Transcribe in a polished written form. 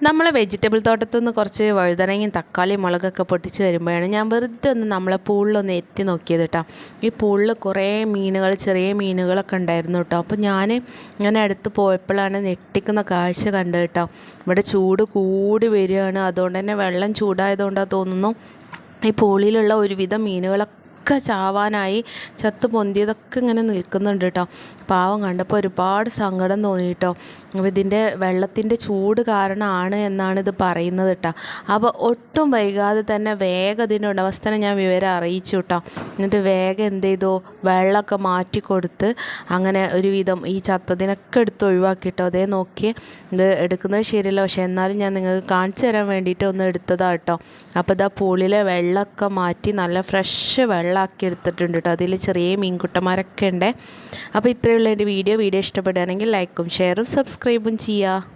നമ്മളെ വെജിറ്റബിൾ തോട്ടത്തു നിന്ന് കുറച്ച് വഴുതനങ്ങയും തക്കാളിയും മുളകൊക്കെ പൊട്ടിച്ച് വരുമ്പോഴാണ് ഞാൻ വെറുതെ ഒന്ന് നമ്മളെ പൂളിലൊന്ന് എത്തി നോക്കിയത് കേട്ടോ. ഈ പൂളിൽ കുറേ മീനുകൾ, ചെറിയ മീനുകളൊക്കെ ഉണ്ടായിരുന്നു കേട്ടോ. അപ്പോൾ ഞാൻ ഇങ്ങനെ അടുത്ത് പോയപ്പോഴാണ് ഞെട്ടിക്കുന്ന കാഴ്ച കണ്ടത് കേട്ടോ. ഇവിടെ ചൂട് കൂടി വരികയാണ്. അതുകൊണ്ട് തന്നെ വെള്ളം ചൂടായതുകൊണ്ടാണ് തോന്നുന്നു ഈ പൂളിലുള്ള ഒരുവിധം മീനുകളൊക്കെ ചാവാനായി ചത്ത് പൊന്തിയതൊക്കെ ഇങ്ങനെ നിൽക്കുന്നുണ്ട് കേട്ടോ. പാവം കണ്ടപ്പോൾ ഒരുപാട് സങ്കടം തോന്നി കേട്ടോ. അപ്പോൾ ഇതിൻ്റെ വെള്ളത്തിൻ്റെ ചൂട് കാരണമാണ് എന്നാണ് ഇത് പറയുന്നത് കേട്ടോ. അപ്പോൾ ഒട്ടും വൈകാതെ തന്നെ വേഗം ഇതിൻ്റെ ഉടമസ്ഥനെ ഞാൻ വിവരം അറിയിച്ചു കേട്ടോ. എന്നിട്ട് വേഗം എന്ത് ചെയ്തു, വെള്ളമൊക്കെ മാറ്റി കൊടുത്ത് അങ്ങനെ ഒരുവിധം ഈ ചത്തതിനൊക്കെ എടുത്ത് ഒഴിവാക്കിയിട്ടോ. അതേ നോക്കി ഇത് എടുക്കുന്നത് ശരിയല്ല, പക്ഷേ എന്നാലും ഞാൻ നിങ്ങൾക്ക് കാണിച്ചു തരാൻ വേണ്ടിയിട്ട് ഒന്ന് എടുത്തതാണ് കേട്ടോ. അപ്പോൾ ഇതാ പൂളിലെ വെള്ളമൊക്കെ മാറ്റി നല്ല ഫ്രഷ് വെള്ളമാക്കി എടുത്തിട്ടുണ്ട് കേട്ടോ. അതിൽ ചെറിയ മീൻകുട്ടന്മാരൊക്കെ ഉണ്ട്. അപ്പോൾ ഇത്രയുള്ള എൻ്റെ വീഡിയോ ഇഷ്ടപ്പെടുകയാണെങ്കിൽ ലൈക്കും ഷെയറും സബ്സ്ക്രൈബും ചെയ്യുക.